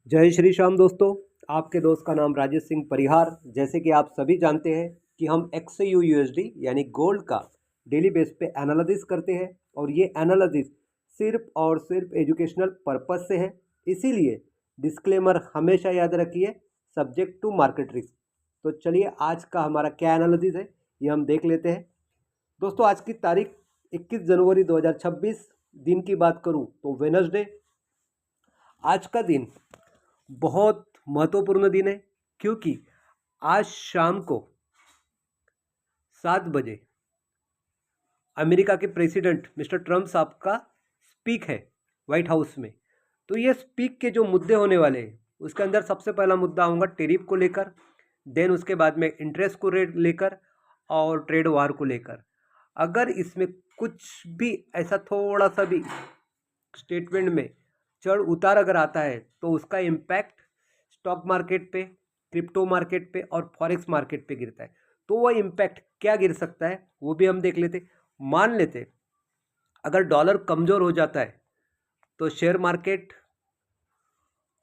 जय श्री श्याम दोस्तों। आपके दोस्त का नाम राजेश सिंह परिहार। जैसे कि आप सभी जानते हैं कि हम XAU USD यानी गोल्ड का डेली बेस पे एनालिसिस करते हैं और ये एनालिसिस सिर्फ और सिर्फ एजुकेशनल पर्पस से है। इसीलिए डिस्क्लेमर हमेशा याद रखिए, सब्जेक्ट टू मार्केट रिस्क। तो चलिए आज का हमारा क्या एनालिसिस है ये हम देख लेते हैं। दोस्तों आज की तारीख 21 जनवरी 2026, दिन की बात करूं तो वेडनेसडे। आज का दिन बहुत महत्वपूर्ण दिन है क्योंकि आज शाम को 7 बजे अमेरिका के प्रेसिडेंट मिस्टर ट्रम्प साहब का स्पीक है वाइट हाउस में। तो ये स्पीक के जो मुद्दे होने वाले हैं उसके अंदर सबसे पहला मुद्दा होगा टेरिफ को लेकर, देन उसके बाद में इंटरेस्ट को रेट लेकर और ट्रेड वार को लेकर। अगर इसमें कुछ भी ऐसा थोड़ा सा भी स्टेटमेंट में चढ़ उतार अगर आता है तो उसका इम्पैक्ट स्टॉक मार्केट पे, क्रिप्टो मार्केट पे और फॉरेक्स मार्केट पे गिरता है। तो वह इम्पैक्ट क्या गिर सकता है वो भी हम देख लेते। मान लेते अगर डॉलर कमज़ोर हो जाता है तो शेयर मार्केट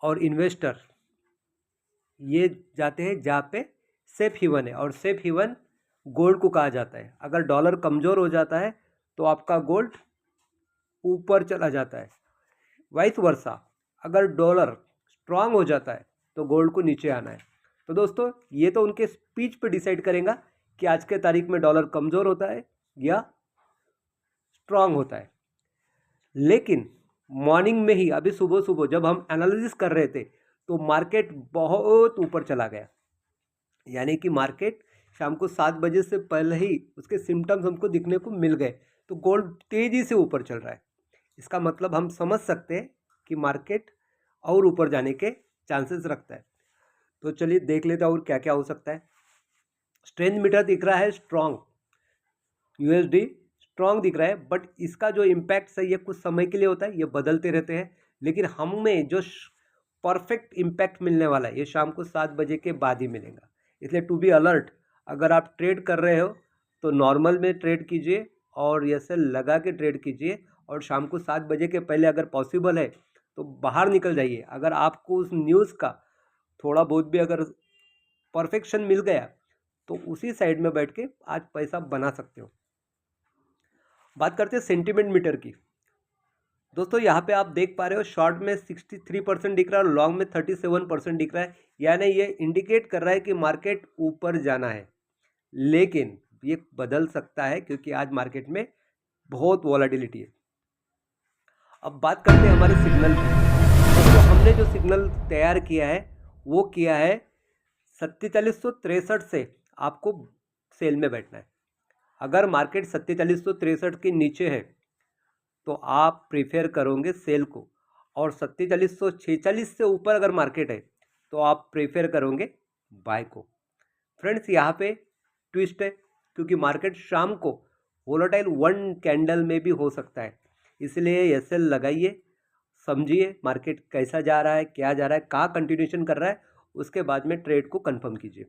और इन्वेस्टर ये जाते हैं जहाँ पे सेफ हेवन है, और सेफ हेवन गोल्ड को कहा जाता है। अगर डॉलर कमज़ोर हो जाता है तो आपका गोल्ड ऊपर चला जाता है, वाइस वर्सा। अगर डॉलर स्ट्रांग हो जाता है तो गोल्ड को नीचे आना है। तो दोस्तों ये तो उनके स्पीच पे डिसाइड करेगा कि आज के तारीख में डॉलर कमज़ोर होता है या स्ट्रांग होता है। लेकिन मॉर्निंग में ही अभी सुबह सुबह जब हम एनालिसिस कर रहे थे तो मार्केट बहुत ऊपर चला गया, यानी कि मार्केट शाम को 7 बजे से पहले ही उसके सिम्टम्स हमको दिखने को मिल गए। तो गोल्ड तेज़ी से ऊपर चल रहा है। इसका मतलब हम समझ सकते हैं कि मार्केट और ऊपर जाने के चांसेस रखता है। तो चलिए देख लेते हैं और क्या क्या हो सकता है। स्ट्रेंथ मीटर दिख रहा है स्ट्रॉन्ग, USD स्ट्रॉन्ग दिख रहा है, बट इसका जो इम्पैक्ट है ये कुछ समय के लिए होता है, ये बदलते रहते हैं। लेकिन हमें जो परफेक्ट इम्पैक्ट मिलने वाला है ये शाम को 7 बजे के बाद ही मिलेगा। इसलिए टू बी अलर्ट, अगर आप ट्रेड कर रहे हो तो नॉर्मल में ट्रेड कीजिए और ऐसे लगा के ट्रेड कीजिए, और शाम को 7 बजे के पहले अगर पॉसिबल है तो बाहर निकल जाइए। अगर आपको उस न्यूज़ का थोड़ा बहुत भी अगर परफेक्शन मिल गया तो उसी साइड में बैठ के आज पैसा बना सकते हो। बात करते हैं सेंटिमेंट मीटर की। दोस्तों यहाँ पे आप देख पा रहे हो शॉर्ट में 63% दिख रहा है और लॉन्ग में 37% दिख रहा है, यानी ये इंडिकेट कर रहा है कि मार्केट ऊपर जाना है। लेकिन ये बदल सकता है क्योंकि आज मार्केट में बहुत वॉलेटिलिटी है। अब बात करते हैं हमारे सिग्नल की। तो हमने जो सिग्नल तैयार किया है वो किया है 4763 से आपको सेल में बैठना है। अगर मार्केट 4763 के नीचे है तो आप प्रीफेयर करोगे सेल को, और 4746 से ऊपर अगर मार्केट है तो आप प्रीफेयर करोगे बाय को। फ्रेंड्स यहाँ पे ट्विस्ट है क्योंकि मार्केट शाम को वोलेटाइल 1 कैंडल में भी हो सकता है। इसलिए एसएल लगाइए, समझिए मार्केट कैसा जा रहा है, क्या जा रहा है, कहाँ कंटिन्यूशन कर रहा है, उसके बाद में ट्रेड को कंफर्म कीजिए।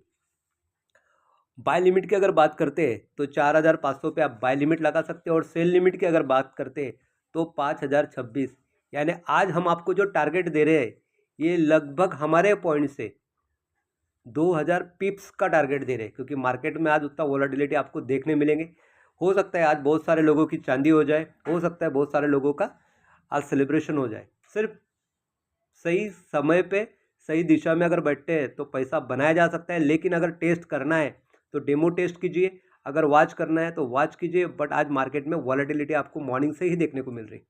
बाय लिमिट की अगर बात करते हैं तो 4500 पे आप बाय लिमिट लगा सकते हैं, और सेल लिमिट की अगर बात करते हैं तो 5026। यानी आज हम आपको जो टारगेट दे रहे हैं ये लगभग हमारे पॉइंट से 2000 पिप्स का टारगेट दे रहे हैं, क्योंकि मार्केट में आज उतना वोलेटिलिटी आपको देखने मिलेंगे। हो सकता है आज बहुत सारे लोगों की चांदी हो जाए, हो सकता है बहुत सारे लोगों का आज सेलिब्रेशन हो जाए। सिर्फ सही समय पे सही दिशा में अगर बैठते हैं तो पैसा बनाया जा सकता है। लेकिन अगर टेस्ट करना है तो डेमो टेस्ट कीजिए, अगर वॉच करना है तो वॉच कीजिए। बट आज मार्केट में वॉलेटिलिटी आपको मॉर्निंग से ही देखने को मिल रही है।